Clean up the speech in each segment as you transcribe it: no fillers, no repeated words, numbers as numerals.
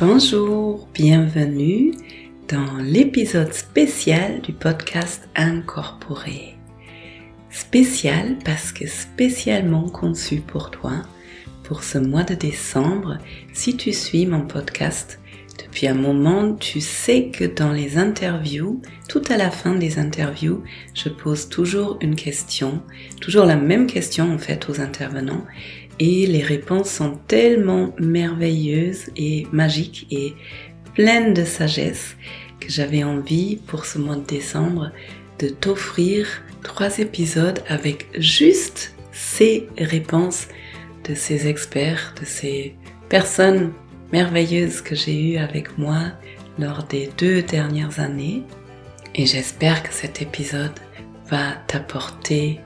Bonjour, bienvenue dans l'épisode spécial du podcast Incorporé. Spécial parce que spécialement conçu pour toi, pour ce mois de décembre. Si tu suis mon podcast depuis un moment, tu sais que dans les interviews, tout à la fin des interviews, je pose toujours une question, toujours la même question en fait aux intervenants. Et les réponses sont tellement merveilleuses et magiques et pleines de sagesse que j'avais envie pour ce mois de décembre de t'offrir 3 épisodes avec juste ces réponses de ces experts, de ces personnes merveilleuses que j'ai eues avec moi lors des 2 dernières années. Et j'espère que cet épisode va t'apporter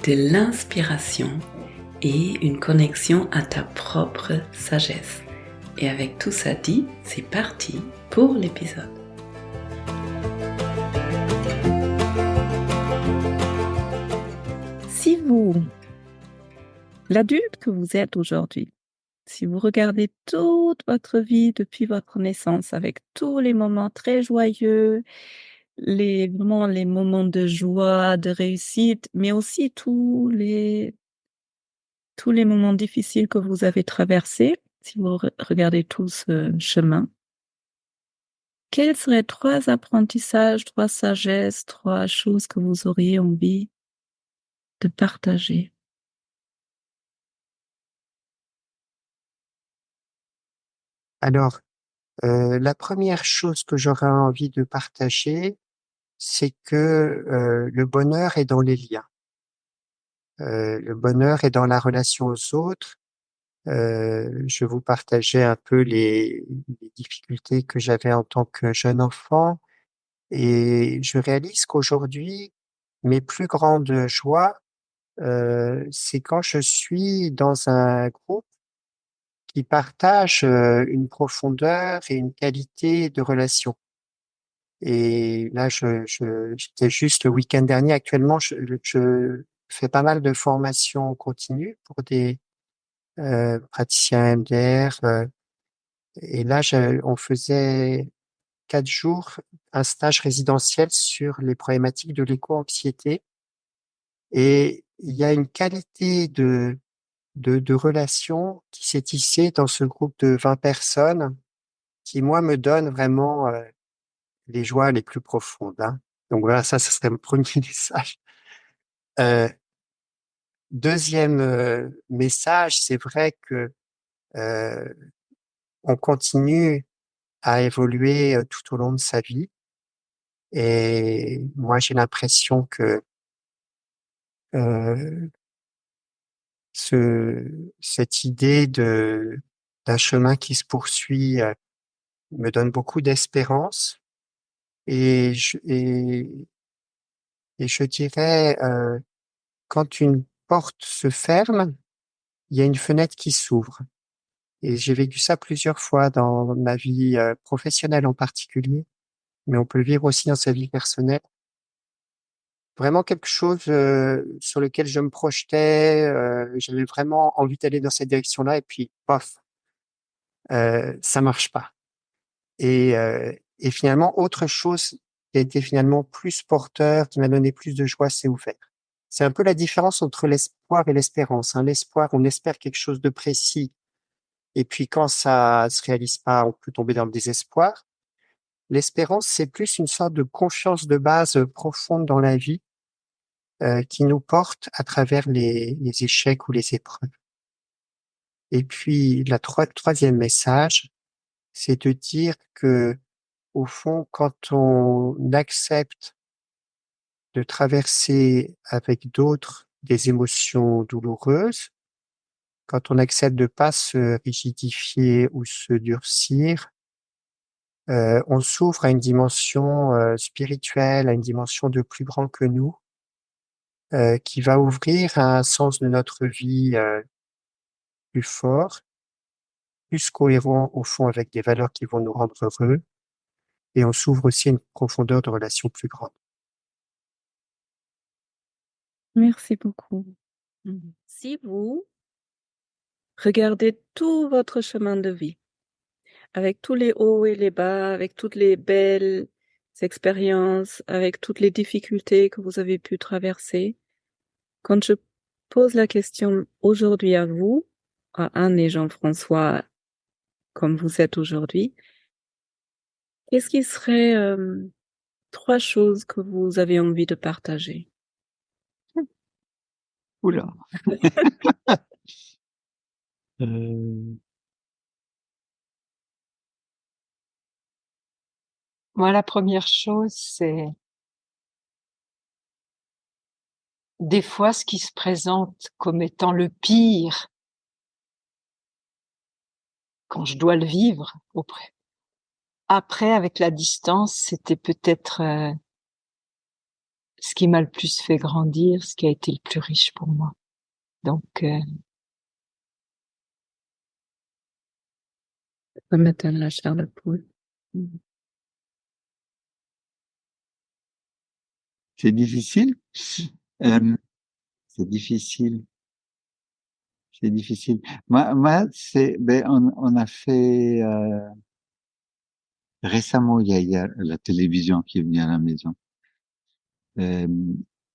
de l'inspiration et une connexion à ta propre sagesse. Et avec tout ça dit, c'est parti pour l'épisode. Si vous, l'adulte que vous êtes aujourd'hui, si vous regardez toute votre vie depuis votre naissance avec tous les moments très joyeux, vraiment les moments de joie, de réussite, mais aussi tous les moments difficiles que vous avez traversés, si vous regardez tout ce chemin, quels seraient 3 apprentissages, 3 sagesses, 3 choses que vous auriez envie de partager? Alors, la première chose que j'aurais envie de partager, c'est que, le bonheur est dans les liens. Le bonheur est dans la relation aux autres. Je vous partageais un peu les difficultés que j'avais en tant que jeune enfant et je réalise qu'aujourd'hui, mes plus grandes joies, c'est quand je suis dans un groupe qui partage, une profondeur et une qualité de relation. Et là, j'étais juste le week-end dernier. Actuellement, je fais pas mal de formations continues pour des praticiens MDR. Et là, on faisait 4 jours un stage résidentiel sur les problématiques de l'éco-anxiété. Et il y a une qualité de relation qui s'est tissée dans ce groupe de 20 personnes qui, moi, me donne vraiment les joies les plus profondes, hein. Donc voilà, ça serait mon premier message. Heu, 2e, message, c'est vrai que, heu, on continue à évoluer, tout au long de sa vie et moi, j'ai l'impression que, heu, cette idée d'un chemin qui se poursuit, me donne beaucoup d'espérance et je dirais, quand une porte se ferme, il y a une fenêtre qui s'ouvre. Et j'ai vécu ça plusieurs fois dans ma vie, professionnelle en particulier, mais on peut le vivre aussi dans sa vie personnelle. Vraiment quelque chose, sur lequel je me projetais, j'avais vraiment envie d'aller dans cette direction-là et puis pof, ça marche pas. Et finalement autre chose qui a été finalement plus porteur, qui m'a donné plus de joie, s'est ouvert. C'est un peu la différence entre l'espoir et l'espérance, hein. L'espoir, on espère quelque chose de précis et puis quand ça se réalise pas, on peut tomber dans le désespoir. L'espérance, c'est plus une sorte de confiance de base, profonde dans la vie, qui nous porte à travers les échecs ou les épreuves. Et puis la 3e message, c'est de dire que, au fond, quand on accepte de traverser avec d'autres des émotions douloureuses, quand on accepte de pas se rigidifier ou se durcir, on s'ouvre à une dimension, spirituelle, à une dimension de plus grand que nous, qui va ouvrir un sens de notre vie, plus fort, plus cohérent au fond avec des valeurs qui vont nous rendre heureux et on s'ouvre aussi à une profondeur de relation plus grande. Merci beaucoup. Si vous regardez tout votre chemin de vie avec tous les hauts et les bas, avec toutes les belles expériences, avec toutes les difficultés que vous avez pu traverser. Quand je pose la question aujourd'hui à vous, à Anne et Jean-François, comme vous êtes aujourd'hui, qu'est-ce qui serait 3 choses que vous avez envie de partager? Oula. Moi, la première chose, c'est des fois ce qui se présente comme étant le pire quand je dois le vivre auprès. Après, avec la distance, c'était peut-être ce qui m'a le plus fait grandir, ce qui a été le plus riche pour moi. Donc, Ça m'étonne la chair de poule. C'est difficile. C'est difficile. C'est difficile. Moi, on a fait récemment, il y a la télévision qui est venue à la maison.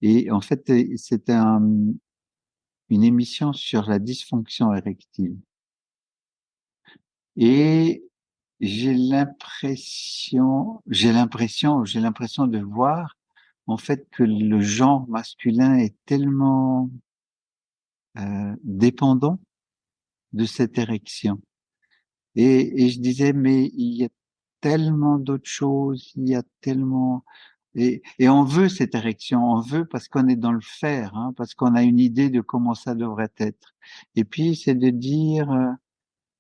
Et en fait, c'était une émission sur la dysfonction érectile. Et j'ai l'impression de voir en fait que le genre masculin est tellement dépendant de cette érection. Et je disais, mais il y a tellement d'autres choses, il y a tellement... Et on veut cette érection, on veut parce qu'on est dans le faire, hein, parce qu'on a une idée de comment ça devrait être. Et puis, c'est de dire,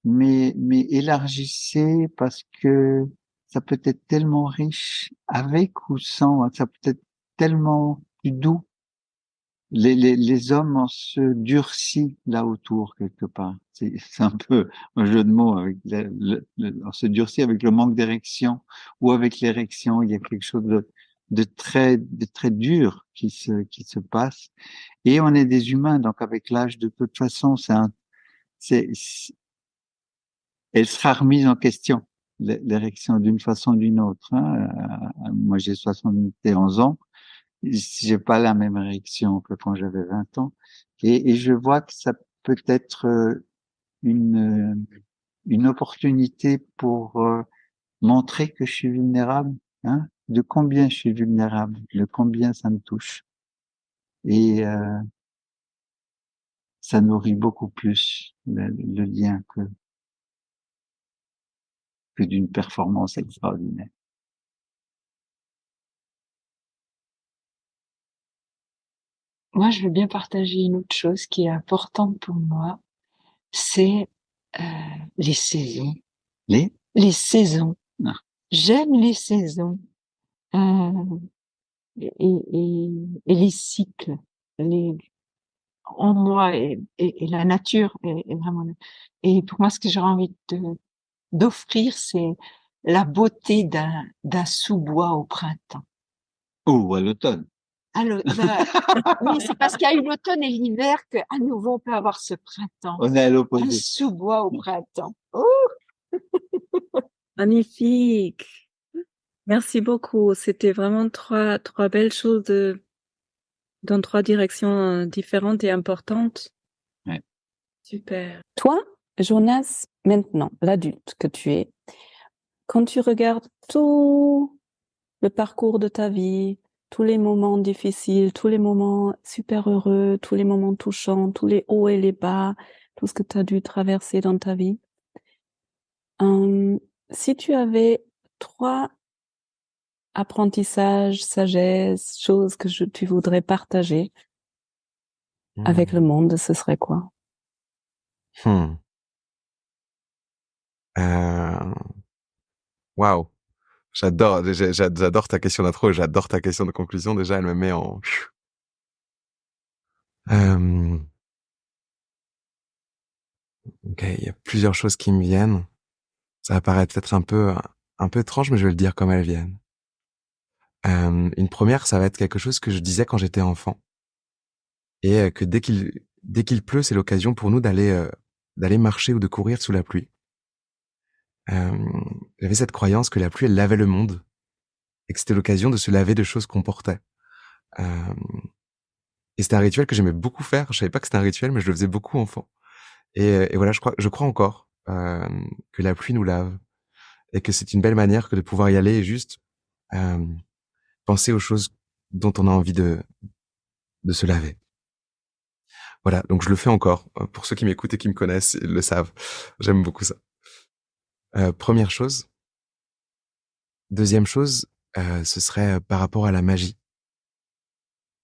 mais élargissez parce que ça peut être tellement riche, avec ou sans, ça peut être tellement plus doux. Les hommes on se durcit là autour quelque part. C'est un peu un jeu de mots avec on se durcit avec le manque d'érection ou avec l'érection. Il y a quelque chose de très dur qui se passe. Et on est des humains, donc avec l'âge, de toute façon, elle sera remise en question, l'érection, d'une façon ou d'une autre. Hein. Moi, j'ai 71 ans. J'ai pas la même érection que quand j'avais 20 ans. Et je vois que ça peut être une opportunité pour montrer que je suis vulnérable, hein, de combien je suis vulnérable, de combien ça me touche. Et ça nourrit beaucoup plus le lien que d'une performance extraordinaire. moi, je veux bien partager une autre chose qui est importante pour moi, c'est les saisons. Les saisons. Ah. J'aime les saisons et les cycles. En moi et la nature est vraiment là. Et pour moi, ce que j'aurais envie d'offrir, c'est la beauté d'un sous-bois au printemps. Oh, à l'automne. Oui, c'est parce qu'il y a eu l'automne et l'hiver qu'à nouveau on peut avoir ce printemps. On est à Un l'opposé. sous-bois au printemps. Oh, Magnifique. Merci beaucoup. C'était vraiment trois belles choses dans 3 directions différentes et importantes. Ouais. Super. Toi, Jonas, maintenant, l'adulte que tu es, quand tu regardes tout le parcours de ta vie, tous les moments difficiles, tous les moments super heureux, tous les moments touchants, tous les hauts et les bas, tout ce que tu as dû traverser dans ta vie, si tu avais 3 apprentissages, sagesse, choses que tu voudrais partager avec le monde, ce serait quoi? Waouh. J'adore ta question d'intro, j'adore ta question de conclusion. Déjà, elle me met en... Ok, il y a plusieurs choses qui me viennent. Ça va paraître peut-être un peu étrange, mais je vais le dire comme elles viennent. Une première, ça va être quelque chose que je disais quand j'étais enfant. Et que dès qu'il pleut, c'est l'occasion pour nous d'aller marcher ou de courir sous la pluie. j'avais cette croyance que la pluie, elle lavait le monde et que c'était l'occasion de se laver de choses qu'on portait. Et c'était un rituel que j'aimais beaucoup faire. Je savais pas que c'était un rituel, mais je le faisais beaucoup enfant. Et voilà, je crois encore que la pluie nous lave et que c'est une belle manière que de pouvoir y aller et juste penser aux choses dont on a envie de se laver. Voilà, donc je le fais encore. Pour ceux qui m'écoutent et qui me connaissent, ils le savent. J'aime beaucoup ça. Première chose. Deuxième chose, ce serait par rapport à la magie.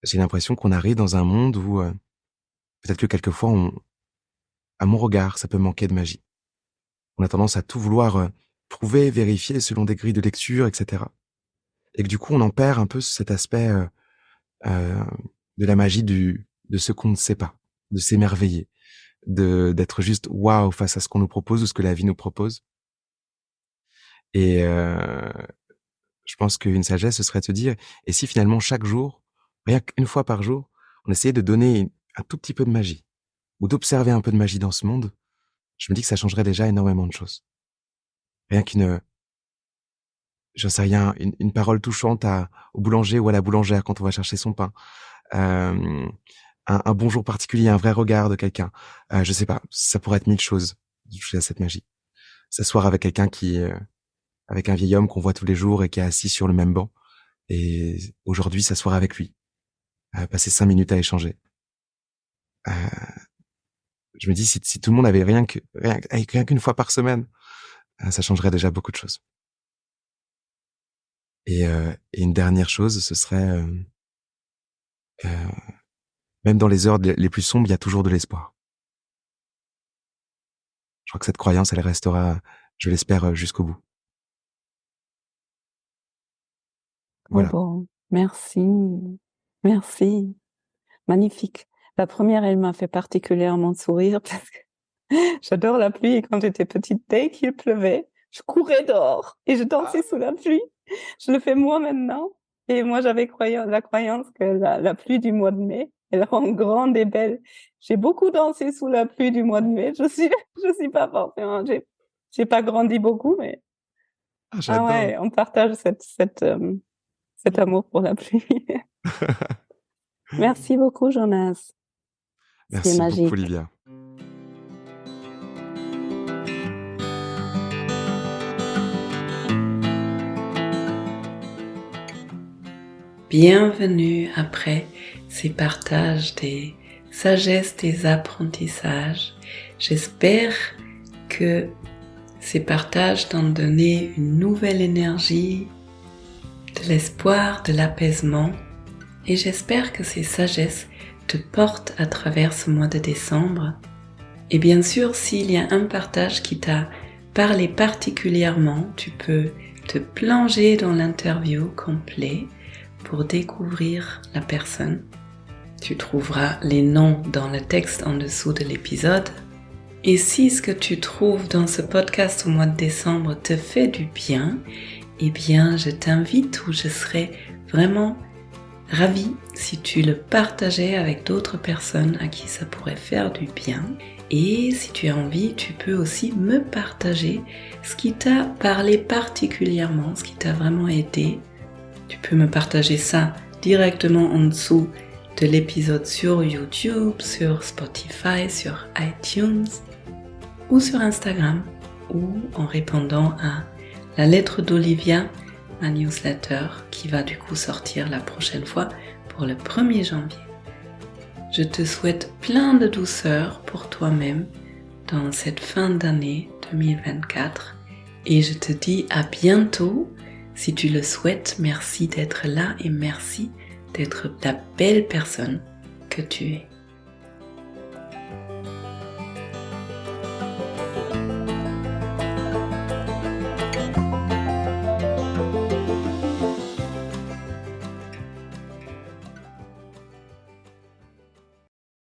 J'ai l'impression qu'on arrive dans un monde où peut-être que quelquefois, à mon regard, ça peut manquer de magie. On a tendance à tout vouloir prouver, vérifier selon des grilles de lecture, etc. Et que du coup, on en perd un peu cet aspect de la magie de ce qu'on ne sait pas, de s'émerveiller, d'être juste waouh face à ce qu'on nous propose ou ce que la vie nous propose. Et je pense qu'une sagesse, ce serait de se dire, et si finalement chaque jour, rien qu'une fois par jour, on essayait de donner un tout petit peu de magie, ou d'observer un peu de magie dans ce monde, je me dis que ça changerait déjà énormément de choses. Rien j'en sais rien, une parole touchante au boulanger ou à la boulangère quand on va chercher son pain, un bonjour particulier, un vrai regard de quelqu'un, je sais pas, ça pourrait être 1000 choses de toucher à cette magie. S'asseoir avec quelqu'un avec un vieil homme qu'on voit tous les jours et qui est assis sur le même banc, et aujourd'hui s'asseoir avec lui, passer 5 minutes à échanger. Je me dis si tout le monde avait rien qu'une fois par semaine, ça changerait déjà beaucoup de choses. Et une dernière chose, ce serait même dans les heures les plus sombres, il y a toujours de l'espoir. Je crois que cette croyance, elle restera, je l'espère, jusqu'au bout. Voilà. Bon, merci. Merci. Magnifique. La première, elle m'a fait particulièrement sourire parce que j'adore la pluie et quand j'étais petite, dès qu'il pleuvait, je courais dehors et je dansais sous la pluie. Je le fais moi maintenant. Et moi, j'avais la croyance que la pluie du mois de mai, elle rend grande et belle. J'ai beaucoup dansé sous la pluie du mois de mai. Je suis pas forcément, j'ai pas grandi beaucoup, mais J'adore. ouais, on partage cet amour pour la pluie. Merci beaucoup, Jonas. Merci C'est magique. beaucoup, Olivia. Bienvenue après ces partages des sagesses, des apprentissages. J'espère que ces partages t'ont donné une nouvelle énergie, de l'espoir, de l'apaisement. Et j'espère que ces sagesses te portent à travers ce mois de décembre. Et bien sûr, s'il y a un partage qui t'a parlé particulièrement, tu peux te plonger dans l'interview complet pour découvrir la personne. Tu trouveras les noms dans le texte en dessous de l'épisode. Et si ce que tu trouves dans ce podcast au mois de décembre te fait du bien, eh bien je t'invite ou je serai vraiment ravie si tu le partageais avec d'autres personnes à qui ça pourrait faire du bien. Et si tu as envie, tu peux aussi me partager ce qui t'a parlé particulièrement, ce qui t'a vraiment aidé. Tu peux me partager ça directement en dessous de l'épisode sur YouTube, sur Spotify, sur iTunes ou sur Instagram ou en répondant à la lettre d'Olivia, ma newsletter qui va du coup sortir la prochaine fois pour le 1er janvier. Je te souhaite plein de douceur pour toi-même dans cette fin d'année 2024 et je te dis à bientôt. Si tu le souhaites, merci d'être là et merci d'être la belle personne que tu es.